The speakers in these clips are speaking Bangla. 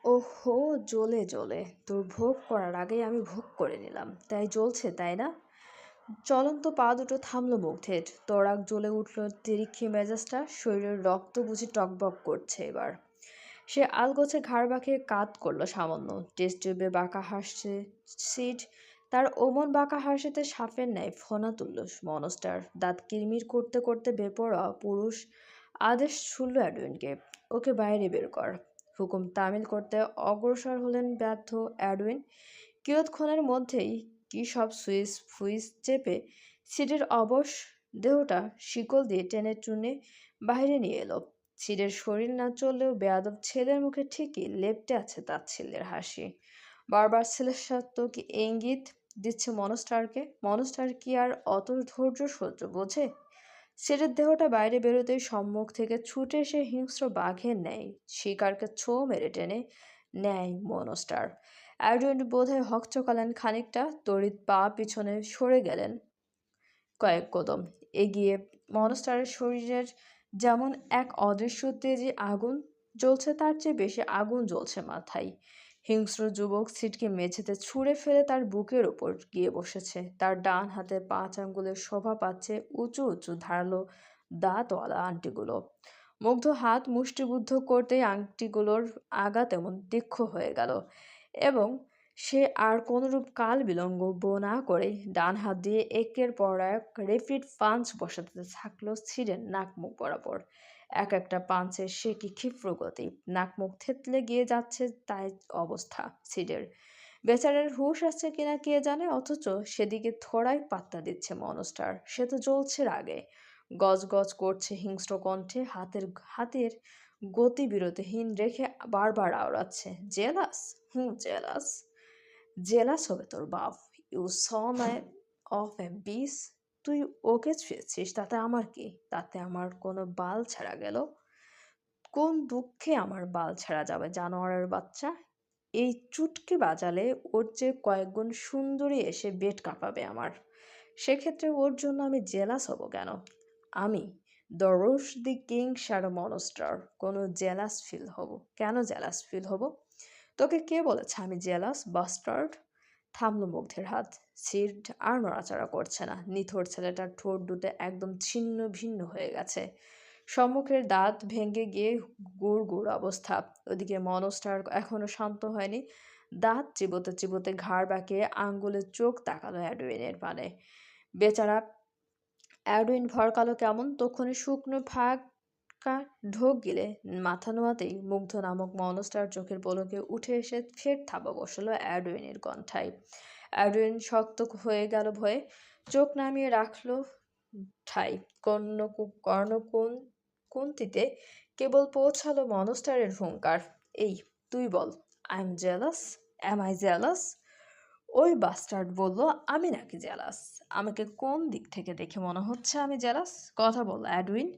ওহো! জ্বলে জ্বলে তোর ভোগ করার আগেই আমি ভোগ করে নিলাম, তাই জ্বলছে তাই না? চলন্ত পা দুটো থামলো মুগ্ধের। তরাক জ্বলে উঠল তিরিক্ষি মেজাজটা, শরীরের রক্ত বুঝি টকবক করছে এবার। সে আলগোছে ঘাড় বাঁকিয়ে কাত করলো সামান্য। টেস্ট টিউবে বাঁকা হাসছে সিট। তার ওমন বাঁকা হাসিতে সাপের ন্যায় ফনা তুলল মনস্টার। দাঁত কিরমির করতে করতে বেপরোয়া পুরুষ আদেশ ছুড়ল অ্যাডউইনকে, ওকে বাইরে বের কর। হুকুম তামিল করতে অগ্রসর হলেন ব্যর্থ অ্যাডউইন। কিয়ৎক্ষণের মধ্যেই কি সব সুইচ ফুইচ চেপে সিডের অবশ দেহটা শিকল দিয়ে টেনে টুনে বাইরে নিয়ে এলো। সিডের শরীর না চললেও বেয়াদব ছেলের মুখে ঠিকই লেপ্টে আছে তাচ্ছিল্যের হাসি। বারবার ছেলের কি ইঙ্গিত দিচ্ছে মনস্টারকে। মনস্টার কি আর অত ধৈর্য সহ্য বোঝে? সিডের দেহটা বাইরে বেরোতেই সম্মুখ থেকে ছুটে এসে হিংস্র বাঘের ন্যায় শিকারকে ছো মেরে টেনে নেয় মনস্টার। অ্যাডউইন বোধহয় হকচকালেন খানিকটা, তড়িৎ পা পিছনে সরে গেলেন কয়েক কদম এগিয়ে। মনস্টারের শরীরের যেমন এক অদৃশ্য তেজে আগুন জ্বলছে, তার চেয়ে বেশি আগুন জ্বলছে মাথায়। হিংস্র যুবক সিটকে মেঝেতে ছুঁড়ে ফেলে তার বুকের ওপর গিয়ে বসেছে। তার ডান হাতে 5 আঙ্গুলের শোভা পাচ্ছে উঁচু উঁচু ধারালো দাঁতওয়ালা আংটিগুলো। মুগ্ধ হাত মুষ্টিবুদ্ধ করতেই আংটিগুলোর আগা তেমন তীক্ষ্ণ হয়ে গেল, এবং সে আর কোনরূপ কাল বিলম্ব না করে ডান হাত দিয়ে একের পর এক রেপিড পাঞ্চ বসাতে থাকলো ছিঁড়েন নাক মুখ বরাবর। এক একটা পাঞ্চের সে কি ক্ষিপ্র গতি, নাক মুখ থেতলে গিয়ে যাচ্ছে তাই অবস্থা ছিঁড়ের। বেচারার হুঁশ আছে কিনা কে জানে, অথচ সেদিকে থোড়াই পাত্তা দিচ্ছে মনস্টার। সে তো জ্বলছে রাগে, গজ গজ করছে হিংস্র কণ্ঠে, হাতের গতি বিরতিহীন রেখে বারবার আওড়াচ্ছে, জেলাস, জেলাস। জেলাস হবে তোর বাপ। ইউ সন অফ এ বিস। তুই ওকে ছুঁয়েছিস, তাতে আমার কি? তাতে আমার কোনো বাল ছাড়া গেল? কোন দুঃখে আমার বাল ছাড়া যাবে জানোয়ারের বাচ্চা? এই চুটকি বাজালে ওর যে কয়েকগুণ সুন্দরী এসে বেড কাঁপাবে আমার। সেক্ষেত্রে ওর জন্য আমি জেলাস হব কেন? আমি the রোশ the king shadow monster কোনো জেলাস ফিল হব কেন? জেলাস ফিল হব? তোকে কে বলেছে আমি জেলাস, বাস্টার্ড? থামলো মুগ্ধের হাত। সিড আর নড়াচড়া করছে না। নিথর ছেলেটার ঠোঁট দুটো একদম ছিন্ন ভিন্ন হয়ে গেছে। সম্মুখের দাঁত ভেঙে গিয়ে গুড় গুড় অবস্থা। ওদিকে মনস্টার এখনো শান্ত হয়নি। দাঁত চিবোতে চিবোতে ঘাড় বাঁকিয়ে আঙ্গুলে চোখ তাকালো অ্যাডউইনের পানে। বেচারা অ্যাডউইন ভরকালো কেমন, তক্ষুনি শুকনো ফাঁকা ঢোক গিলে মাথা নোয়াতেই মুগ্ধ নামক মনস্টার চোখের পলকে উঠে এসে ফের থাবা বসলো অ্যাডউইনের কণ্ঠায়। অ্যাডউইন শক্ত হয়ে গেল ভয়ে, চোখ নামিয়ে রাখলো ঠাই। কর্ণকুন কুন্তিতে কেবল পৌঁছালো মনস্টারের হুঙ্কার, এই তুই বল, I am jealous, am I jealous? ওই বাস্টার্ড বলল আমি নাকি জেলাস? আমাকে কোন দিক থেকে দেখে মনে হচ্ছে আমি জেলাস? কথা বল অ্যাডউইন,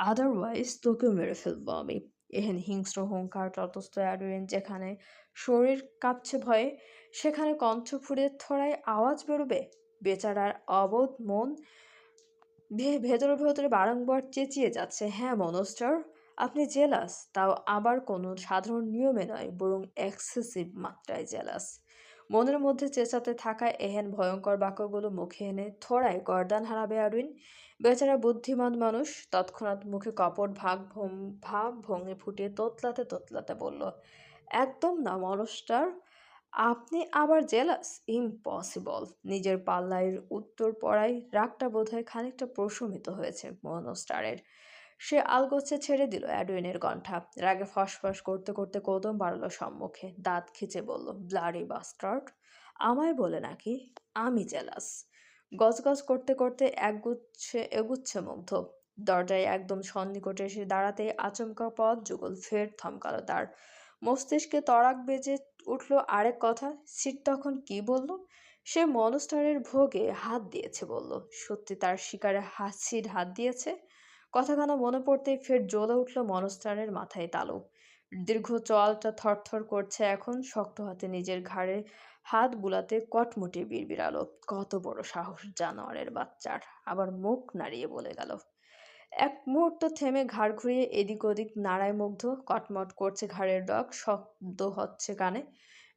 আদারওয়াইজ তোকেও মেরে ফেলবো আমি। এহেন হিংস্র হুঙ্কার তটস্থ অ্যাডউইন যেখানে শরীর কাঁপছে ভয়ে, সেখানে কণ্ঠ ফুঁড়ে থোড়ায় আওয়াজ বেরোবে? বেচারার অবোধ মন ভেতরে ভেতরে বারংবার চেঁচিয়ে যাচ্ছে, হ্যাঁ মনস্টার, আপনি জেলাস, তাও আবার কোনো সাধারণ নিয়মে নয়, বরং এক্সেসিভ মাত্রায় জেলাস। মনের মধ্যে চেঁচাতে থাকা এহেন ভয়ঙ্কর বাক্যগুলো মুখে এনে থোড়ায় গর্দান হারাবে আরুইন। বেচারা বুদ্ধিমান মানুষ তৎক্ষণাৎ মুখে কপট ভাব ভঙ্গি ফুটিয়ে তোতলাতে তোতলাতে বলল, একদম না মনস্টার, আপনি আবার জেলাস? ইম্পসিবল। নিজের পাল্লায় উত্তর পড়ায় রাগটা বোধহয় খানিকটা প্রশমিত হয়েছে মনস্টারের। সে আলগোছে ছেড়ে দিল অ্যাডউইনের কণ্ঠা। রাগে ফসফস করতে করতে কদম বাড়ালো সম্মুখে, দাঁত খিচে বলল, ব্লাডি বাস্টার্ড, আমায় বলে নাকি আমি জেলাস? গজগজ করতে করতে এগুচ্ছে মুগ্ধ। দরজায় একদম সন্নিকটে এসে দাঁড়াতে আচমকা পথ যুগল ফের থমকালো তার। মস্তিষ্কে তড়াক বেজে উঠল আরেক কথা। সিট তখন কি বলল? সে মনস্টারের ভোগে হাত দিয়েছে বলল। সত্যি তার শিকারে সিট হাত দিয়েছে? কথাখানা মনে পড়তেই ফের জ্বলে উঠল মনস্টারের মাথায় তালু। দীর্ঘ চোয়ালটা থরথর করছে এখন, শক্ত হাতে নিজের ঘাড়ে হাত বুলাতে কটমুটে বিড়বিড়ালো, কত বড় সাহস জানোয়ারের বাচ্চার! আবার মুখ নাড়িয়ে বলে গেল, এক মুহূর্ত থেমে ঘাড় ঘুরিয়ে এদিক ওদিক নাড়ায় মুগ্ধ, কটমট করছে ঘাড়ের ডগ, শব্দ হচ্ছে কানে।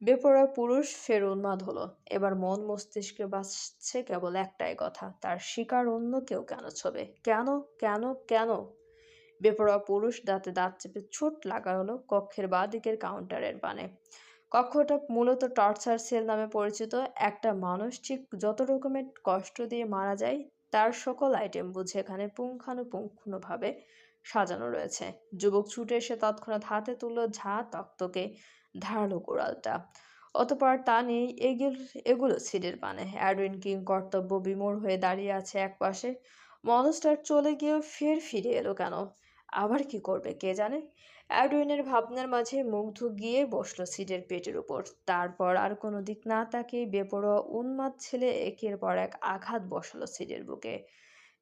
বেপরোয়া পুরুষ ফের উন্মাদ হলো। এবার মন মস্তিষ্কে বাজছে কেবল একটাই কথা, তার শিকার অন্য কেউ কেন ছবে? কেন? কেন? কেন? বেপরোয়া পুরুষ দাঁতে দাঁত চেপে ছুট লাগালো কক্ষের বাঁ দিকের কাউন্টারের পানে। কক্ষটা মূলত টর্চার সেল নামে পরিচিত। একটা মানুষ ঠিক যত রকমের কষ্ট দিয়ে মারা যায় তার সকল আইটেম বুঝে এখানে পুঙ্খানুপুঙ্খভাবে সাজানো রয়েছে। যুবক ছুটে এসে তৎক্ষণাৎ হাতে তুলল ঝা তক্তকে ধারালো কুড়ালটা। অতঃপর তা নিয়েই এগুলো সিডের পানে। অ্যাডউইন কিং কর্তব্য বিমূঢ় হয়ে দাঁড়িয়ে আছে একপাশে। মনস্টার চলে গিয়েও ফের ফিরে এলো কেন? আবার কি করবে কে জানে? অ্যাডউইনের ভাবনার মাঝে মুগ্ধ গিয়ে বসলো সিটের পেটের উপর। তারপর আর কোনো দিক না তাকিয়ে বেপরোয়া উন্মাদ ছেলে একের পর এক আঘাত বসালো সিটের বুকে।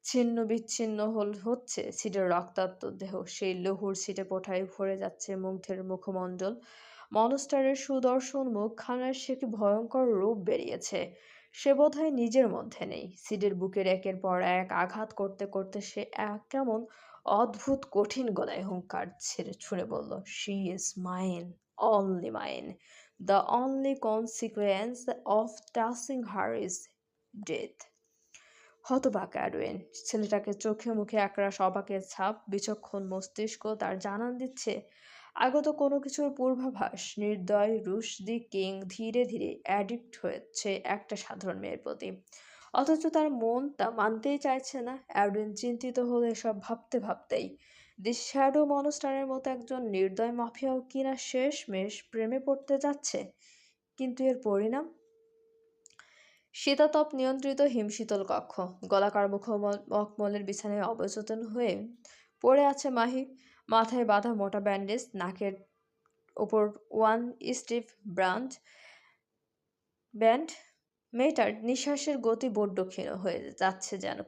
ছিন্ন বিচ্ছিন্ন হচ্ছে সিটের রক্তাক্ত দেহ। সেই লহুর সিটে কোঠায় ভরে যাচ্ছে মুগ্ধের মুখমণ্ডল। মনস্টারের সুদর্শন মুখখানার সে কি ভয়ঙ্কর রূপ বেরিয়েছে! সে বোধহয় নিজের মধ্যে নেই। সিডের বুকের একের পর এক আঘাত করতে করতে সে কেমন অদ্ভুত কঠিন গলায় হুঙ্কার ছুঁড়ে বলল, she is mine, only mine. The only consequence of touching her is death. হতবাক অ্যাডওয়েন। ছেলেটাকে চোখে মুখে একরাশ অবাকের ছাপ। বিচক্ষণ মস্তিষ্ক তার জানান দিচ্ছে আগত কোনো কিছুর পূর্বাভাস। নির্দয় রুশদি কিং ধীরে ধীরে অ্যাডিক্ট হয়েছে একটা সাধারণ মেয়ের প্রতি, অথচ তার মন তা মানতেই চাইছে না। অ্যাডওয়েন চিন্তিত হলো এসব ভাবতে ভাবতেই। দি শ্যাডো মনস্টারের মতো একজন নির্দয় মাফিয়াও কিনা শেষমেশ প্রেমে পড়তে যাচ্ছে। কিন্তু এর পরিণাম? শীতাতপ নিয়ন্ত্রিত হিমশীতল কক্ষ। গলাকার মখমলের বিছানায় অবচেতন হয়ে পড়ে আছে মাহি। মাথায় বাঁধা মোটা ব্যান্ডেজ, নাকের ওপর ওয়ান স্টিফ ব্যান্ড। মেয়েটার নিঃশ্বাসের গতি বড্ড ক্ষীণ হয়ে যাচ্ছে যেন।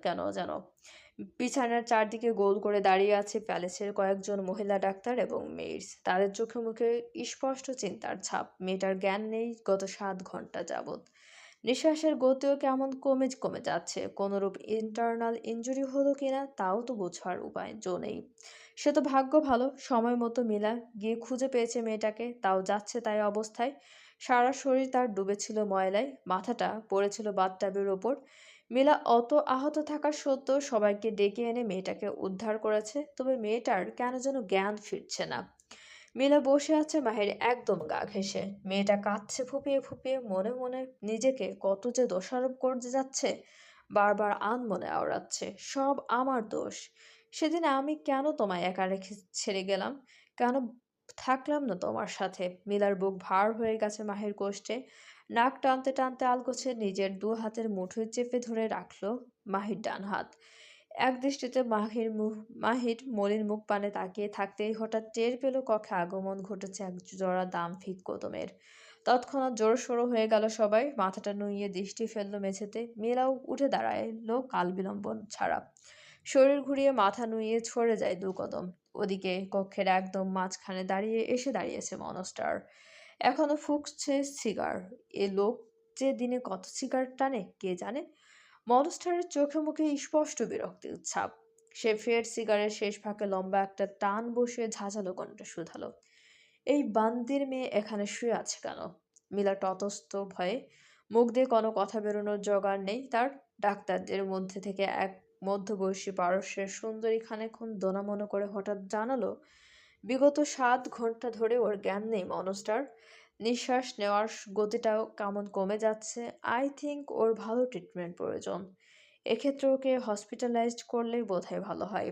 বিছানার চারদিকে গোল করে দাঁড়িয়ে আছে প্যালেসের কয়েকজন মহিলা ডাক্তার এবং মেইডস। তাদের চোখে মুখে স্পষ্ট চিন্তার ছাপ। মেয়েটার জ্ঞান নেই গত 7 ঘন্টা যাবৎ। নিঃশ্বাসের গতিও কেমন কমে কমে যাচ্ছে। কোনরূপ ইন্টারনাল ইনজুরি হলো কিনা তাও তো বোঝার উপায় নেই। সে তো ভাগ্য ভালো, সময় মতো মিলা গিয়ে খুঁজে পেয়েছে মেয়েটাকে, তাও যাচ্ছে তাই অবস্থায়। সারা শরীর তার ডুবেছিল ময়লায়, মাথাটা পড়েছিল বাথটাবের ওপর। মিলা অত আহত থাকা সত্ত্বেও সবাইকে ডেকে এনে মেয়েটাকে উদ্ধার করেছে, তবে মেয়েটার কেন যেন জ্ঞান ফিরছে না। মিলা বসে আছে মাহির একদম গা ঘেঁষে। মেয়েটা কাঁদছে ফুপিয়ে ফুপিয়ে, মনে মনে নিজেকে কত যে দোষারোপ করে যাচ্ছে। বারবার আনমনে আওড়াচ্ছে, সব আমার দোষ। সেদিন আমি কেন তোমায় একা রেখে ছেড়ে গেলাম? কেন থাকলাম না তোমার সাথে? মিলার বুক ভার হয়ে গেছে মাহির কষ্টে। নাক টানতে টানতে আলগোছে নিজের 2 হাতের মুঠোয় চেপে ধরে রাখলো মাহির ডান হাত। এক দৃষ্টিতে মাহির মলিন মুখ পানে তাকিয়ে থাকতেই হঠাৎ টের পেল কক্ষে আগমন ঘটেছে এক জোড়া দামফিক কদমের। তৎক্ষণাৎ জোরসোরো হয়ে গেল সবাই। মাথাটা নুইয়ে দৃষ্টি ফেললো মেঝেতে। মেয়েরাও উঠে দাঁড়ালো কাল বিলম্বন ছাড়া। শরীর ঘুরিয়ে মাথা নুইয়ে সরে যায় 2 কদম। ওদিকে কক্ষের একদম মাঝখানে দাঁড়িয়েছে মনস্টার। এখনো ফুঁকছে সিগার। এ লোক যে দিনে কত সিগারেট টানে কে জানে। মনস্টারের চোখে মুখে স্পষ্ট বিরক্তির ছাপ। সে ফের সিগারের শেষ ফাঁকে লম্বা একটা টান বসিয়ে ঝাঁঝালো কণ্ঠে শুধালো, এই বান্দির মেয়ে এখানে শুয়ে আছে কেন? মিলা ততস্থ ভয়ে। মুখ দিয়ে কোনো কথা বেরোনোর জোগাড় নেই তার। ডাক্তারদের মধ্যে থেকে এক মধ্যবয়সী পারস্যের সুন্দরী খানিকক্ষণ দোনামনো করে হঠাৎ জানালো, বিগত 7 ঘন্টা ধরে ওর জ্ঞান নেই মনস্টার। নিঃশ্বাস নেওয়ার গতিটাও কেমন কমে যাচ্ছে। আই থিঙ্ক ওর ভালো ট্রিটমেন্ট প্রয়োজন। এক্ষেত্রে ওকে হসপিটালাইজড করলেই বোধহয় ভালো হয়।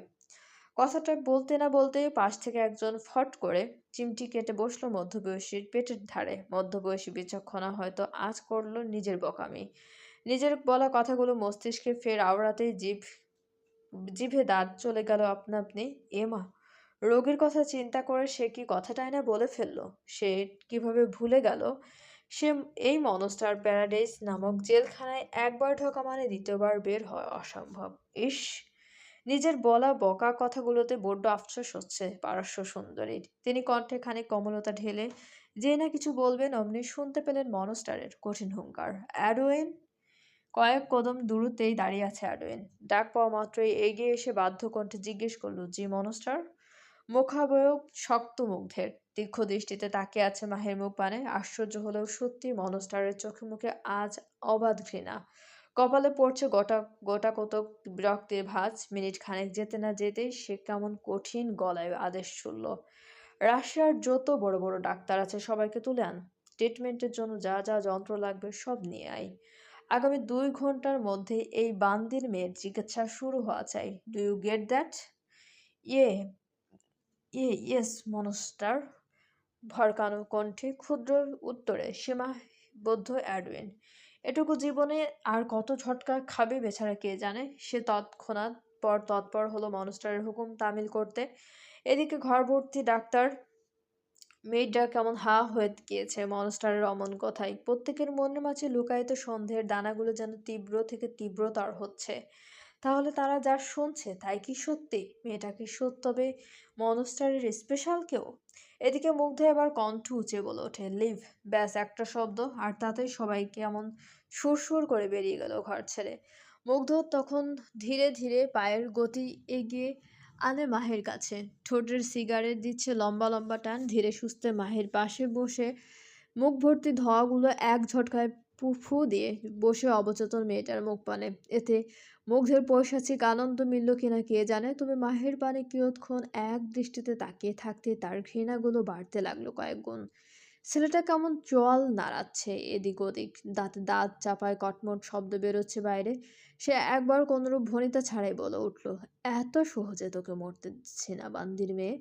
কথাটা বলতে না বলতেই পাশ থেকে একজন ফট করে চিমটি কেটে বসলো মধ্যবয়সীর পেটের ধারে। মধ্যবয়সী বিচক্ষণা হয়তো আজ করলো নিজের বকামি। নিজের বলা কথাগুলো মস্তিষ্কে ফের আওড়াতেই জিভে দাঁত চলে গেল আপনা আপনি। এমা, রোগীর কথা চিন্তা করে সে কি কথাটাই না বলে ফেললো? সে কিভাবে ভুলে গেল সে এই মনস্টার প্যারাডাইস নামক জেলখানায় একবার ঢোকা মানে দ্বিতীয়বার বের হওয়া অসম্ভব। ইস, নিজের বলা বকা কথাগুলোতে বড্ড আফসোস হচ্ছে পারস্য সুন্দরীর। তিনি কণ্ঠে খানিক কমলতা ঢেলে যে না কিছু বলবেন অমনি শুনতে পেলেন মনস্টারের কঠিন হুঙ্কার, অ্যাডওয়েন। কয়েক কদম দূরত্বেই দাঁড়িয়ে আছে অ্যাডওয়েন। ডাক পাওয়া মাত্রই এগিয়ে এসে বাধ্য কণ্ঠে জিজ্ঞেস করলো, জি মনস্টার? মুখাবয়ব শক্ত মুগ্ধের, তীক্ষ্ণ দৃষ্টিতে তাকিয়ে আছে মাহের মুখ পানে। আশ্চর্য হলেও সত্যি মনস্টারের চোখে মুখে আজ অবাধ ঘৃণা। কপালে পড়ছে গোটা গোটা কতক বিরক্তির ভাঁজ। মিনিট খানেক যেতে না যেতেই সে কেমন কঠিন গলায় আদেশ ছুড়ল, রাশিয়ার যত বড় বড় ডাক্তার আছে সবাইকে তুলে আন। ট্রিটমেন্টের জন্য যা যা যন্ত্র লাগবে সব নিয়ে আয়। আগামী 2 ঘন্টার মধ্যে এই বান্দির মেয়ের চিকিৎসা শুরু হওয়া চাই। Do you get that? ইয়ে ইয়েস মনস্টার। ভরকানো কণ্ঠে ক্ষুদ্র উত্তরে সীমাবদ্ধ অ্যাডওয়েন। এটুকু জীবনে আর কত ঝটকা খাবে বেচারা কে জানে। সে তৎক্ষণাৎ তৎপর হলো মনস্টারের হুকুম তামিল করতে। এদিকে ঘর ভর্তি ডাক্তার, মেয়েটা কেমন হা হয়ে গিয়েছে মনস্টারের অমন কথায়। প্রত্যেকের মনের মাঝে লুকায়িত সন্দেহের দানাগুলো যেন তীব্র থেকে তীব্রতর হচ্ছে। তাহলে তারা যা শুনছে তাই কি সত্যি? মেয়েটা কি তবে মনস্টারের স্পেশাল কেউ? এদিকে মুগ্ধ এবার কণ্ঠ উঁচে বলে ওঠে, লিভ। ব্যাস একটা শব্দ, আর তাতেই সবাই কেমন সুরসুর করে বেরিয়ে গেল ঘর ছেড়ে। মুগ্ধ তখন ধীরে ধীরে পায়ের গতি এগিয়ে আনে মাহের কাছে। ঠোঁটের সিগারেট দিচ্ছে লম্বা লম্বা টান। ধীরে সুস্থে মাহের পাশে বসে মুখ ভর্তি ধোঁয়াগুলো এক ঝটকায় ফু দিয়ে বসে অবচেতন মেয়েটার মুখ পানে। এতে মুগ্ধের পৈশাচিক আনন্দ মিলল কিনা কে জানে, তবে মাহের পানে কিয়ৎক্ষণ এক দৃষ্টিতে তাকিয়ে থাকতে তার ঘৃণাগুলো বাড়তে লাগলো কয়েক গুণ। ছেলেটা কেমন চোয়াল নাড়াচ্ছে এদিক ওদিক, দাঁতে দাঁত চাপায় কটমট শব্দ বেরোচ্ছে বাইরে। সে একবার কোনরূপ ভনিতা ছাড়াই বলে উঠল, এত সহজে তোকে মরতে দিচ্ছি না বান্দির মেয়ে।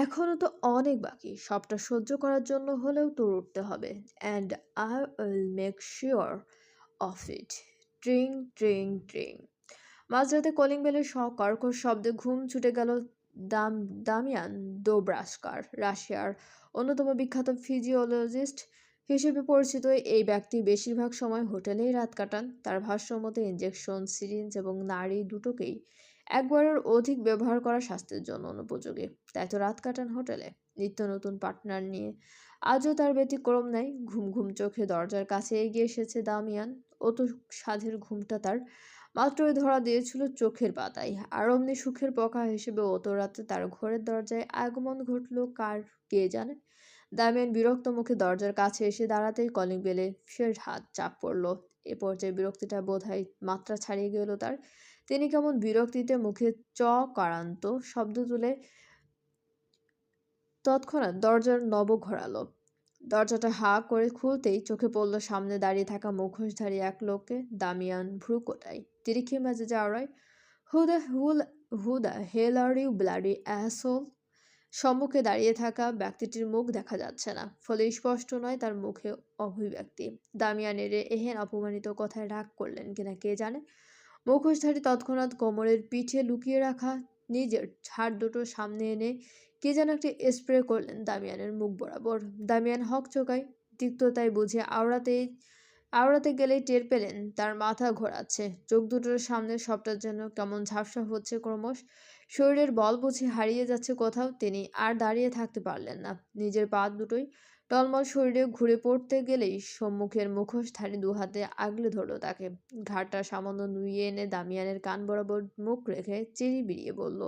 এখনো তো অনেক বাকি। সবটা সহ্য করার জন্য হলেও তোর উঠতে হবে। And I will make sure of it. ট্রিং ট্রিং ট্রিং। মাঝরাতে কলিং বেলের কর্কশ শব্দে ঘুম ছুটে গেল দামিয়ান দোব্রাস্কার। রাশিয়ার অন্যতম বিখ্যাত ফিজিওলজিস্ট হিসেবে পরিচিত এই ব্যক্তি বেশিরভাগ সময় হোটেলেই রাত কাটান। তার ভাষ্য মতে ইনজেকশন, সিরিঞ্জ এবং নাড়ি দুটোকেই একবারের অধিক ব্যবহার করা স্বাস্থ্যের জন্য অনুপযোগী। তাই তো রাত কাটান হোটেলে নিত্য নতুন পার্টনার নিয়ে। আজও তার ব্যতিক্রম নাই। ঘুম ঘুম চোখে দরজার কাছে এগিয়ে এসেছে দামিয়ান। অত সাধের ঘুমটা তার মাত্রই ধরা দিয়েছিল চোখের পাতায়। আর অমনি সুখের পকা হিসেবে অত রাতে তার ঘরের দরজায় আগমন ঘটল কার কে জানে। দামিয়ান বিরক্ত মুখে দরজার কাছে এসে দাঁড়াতেই কলিং বেলে ফের হাত চাপ পড়ল। এ পর্যায়ে বিরক্তিটা বোধহয় মাত্রা ছাড়িয়ে গেল তার। তিনি কেমন বিরক্তিতে মুখে চকারান্ত শব্দ তুলে তৎক্ষণাৎ দরজার নব ঘোরালো। দরজাটা হা করে খুলতেই চোখে পড়ল সামনে দাঁড়িয়ে থাকা মুখোশধারী এক লোককে। দামিয়ান ভ্রু কোটায়, তিরিক্ষি মেজাজে আওড়ায়, who the hell are you bloody asshole? সম্মুখে দাঁড়িয়ে থাকা ব্যক্তিটির মুখ দেখা যাচ্ছে না, ফলে স্পষ্ট নয় তার মুখে অভিব্যক্তি। দামিয়ানের এহেন অপমানিত কথায় রাগ করলেন কিনা কে জানে। মুখোশধারী তৎক্ষণাৎ কোমরের পিঠে লুকিয়ে রাখা নিজের হাত দুটো সামনে এনে কে যেন একটা স্প্রে করলেন দামিয়ানের মুখ বরাবর। দামিয়ান হকচকায়, তিক্ততায় বুঝে আওড়াতে গেলেই টের পেলেন তার মাথা ঘোরাচ্ছে। চোখ দুটোর সামনে সবটা যেন কেমন ঝাপসা হচ্ছে ক্রমশ। শরীরের বল বুঝে হারিয়ে যাচ্ছে কোথাও। তিনি আর দাঁড়িয়ে থাকতে পারলেন না। নিজের পা দুটোই টলমল শরীরে ঘুরে পড়তে গেলেই সম্মুখের মুখোশধারী দুহাতে আগলে ধরল তাকে। ঘাড়টা সামান্য নুইয়ে এনে দামিয়ানের কান বরাবর মুখ রেখে চিরি বিড়িয়ে বলল,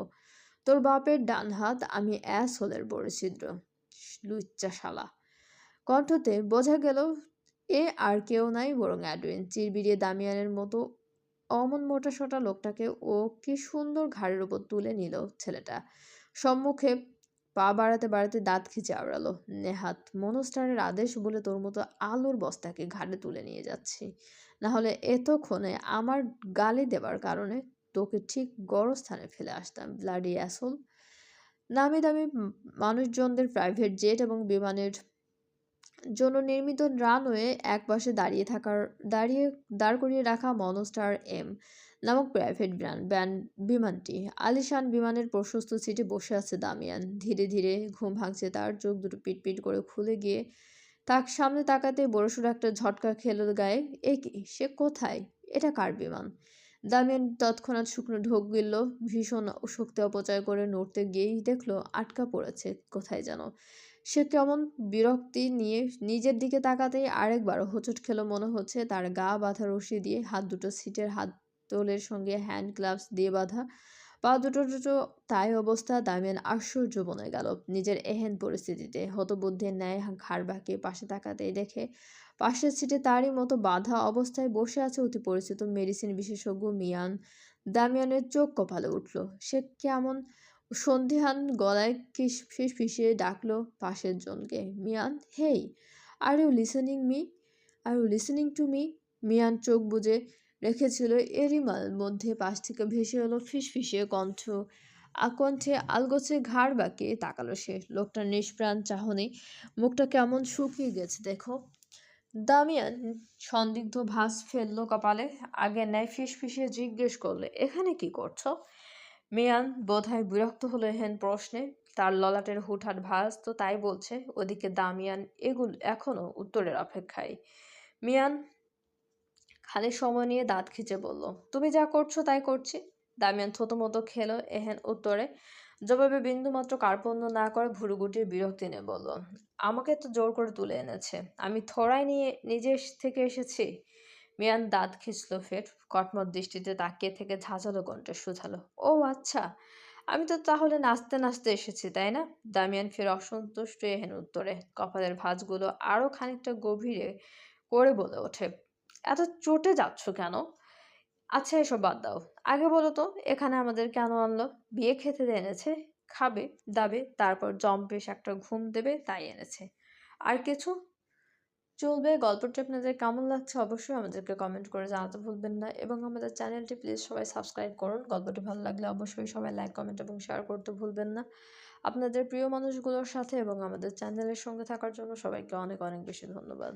তোর বাপের ডান হাত আমি অ্যাসহোলের বড় ছিদ্র, লুচ্চা শালা। কণ্ঠতে বোঝা গেল এ আর কেউ নাই বরং অ্যাডওয়েন। চিরবিড়িয়ে দামিয়ানের মতো অমন মোটাসোটা লোকটাকে ও কি সুন্দর ঘাড়ের উপর তুলে নিল ছেলেটা। সম্মুখে পা বাড়াতে বাড়াতে দাঁত খিচে আওড়ালো, নেহাত মনস্টারের আদেশ বলে তোর মতো আলুর বস্তাকে ঘাড়ে তুলে নিয়ে যাচ্ছি, না হলে এতক্ষণে আমার গালি দেবার কারণে তোকে ঠিক গড়স্থানে ফেলে আসতাম, ব্লাডি অ্যাসোল। নামি দামি মানুষজনদের প্রাইভেট জেট এবং বিমানের জন্য নির্মিত রানওয়ে একপাশে দাঁড় করিয়ে রাখা মনস্টার এম নামক প্রাইভেট বিমানটি। আলিশান বিমানের প্রশস্ত সিটে বসে আছে দামিয়ান। ধীরে ধীরে ঘুম ভাঙছে তার। চোখ দুটো পিটপিট করে খুলে গিয়ে তার সামনে তাকাতে বড়সড় একটা ঝটকা খেল গায়ে। এ কি, সে কোথায়? এটা কার বিমান? দামিয়ান তৎক্ষণাৎ শুকনো ঢোক গিলল। ভীষণ শক্তি অপচয় করে নড়তে গিয়েই দেখলো আটকা পড়েছে কোথায় যেন। সে কেমন বিরক্তি নিয়ে নিজের দিকে তাকাতেই আরেকবার হোঁচট খেলো। মনে হচ্ছে তার গা বাঁধা রশি দিয়ে হাত দুটো সিটের হাতলের সঙ্গে হ্যান্ড গ্লাভস দিয়ে বাঁধা। পা দুটো তাই অবস্থা। দামিয়ান আশ্চর্য বনে গেল নিজের এহেন পরিস্থিতিতে। হতবুদ্ধির ন্যায় ঘাড় বাঁকিয়ে পাশে তাকাতেই দেখে পাশের সিটে তারই মতো বাঁধা অবস্থায় বসে আছে অতি পরিচিত মেডিসিন বিশেষজ্ঞ মিয়ান। দামিয়ানের চোখ কপালে উঠল। সে কেমন সন্দিহান গলায় ফিসফিসিয়ে ডাকলো পাশের জনকে, Mian, hey, are you listening me? Are you listening to me? Mian চোখ বুজে রেখেছিল, এরই মধ্যে পাশ থেকে ভেসে এলো ফিসফিসিয়ে কণ্ঠে আলগোছে। ঘাড় বাঁকিয়ে তাকালো সে। লোকটার নিষ্প্রাণ চাহনি, মুখটা কেমন শুকিয়ে গেছে দেখো। দামিয়ান সন্দিগ্ধ ভাঁজ ফেললো কপালে। আগের ন্যায় ফিসফিসিয়ে জিজ্ঞেস করলে, এখানে কি করছো? মিয়ান বোধহয় বিরক্ত হলো এহেন প্রশ্নে। তার ললাটের হুটহাট ভাঁজ তো তাই বলছে। ওদিকে দামিয়ান এখনো উত্তরের অপেক্ষায়। মিয়ান খালি সময় নিয়ে দাঁত খিচে বলল, তুমি যা করছো তাই করছি। দামিয়ান থতমত খেলো এহেন উত্তরে। জবাবে বিন্দুমাত্র কার্পণ্য না করে ভুরু গুটিয়ে বিরক্তি নিয়ে বলল, আমাকে তো জোর করে তুলে এনেছে, আমি থোড়াই নিয়ে নিজে থেকে এসেছি। মিয়ান দাঁত খিঁচল ফের। কটমট দৃষ্টিতে তাকিয়ে থেকে ঝাঁঝালো কণ্ঠে শুধালো, ও আচ্ছা, আমি তো তাহলে নাচতে নাচতে এসেছি তাই না? দামিয়ান ফের অসন্তুষ্ট এহেন উত্তরে। কপালের ভাঁজগুলো আরো খানিকটা গভীরে করে বলে ওঠে, এত চটে যাচ্ছ কেন? আচ্ছা এসব বাদ দাও, আগে বলো তো এখানে আমাদের কেন আনলো? বিয়ে খেতে এনেছে, খাবে দাবে, তারপর জম্পেশ একটা ঘুম দেবে, তাই এনেছে। আর কিছু? চলবে। গল্পটি আপনাদের কেমন লাগছে অবশ্যই আমাদেরকে কমেন্ট করে জানাতে ভুলবেন না, এবং আমাদের চ্যানেলটি প্লিজ সবাই সাবস্ক্রাইব করুন। গল্পটি ভালো লাগলে অবশ্যই সবাই লাইক, কমেন্ট এবং শেয়ার করতে ভুলবেন না। আপনাদের প্রিয় মানুষগুলোর সাথে এবং আমাদের চ্যানেলের সঙ্গে থাকার জন্য সবাইকে অনেক অনেক বেশি ধন্যবাদ।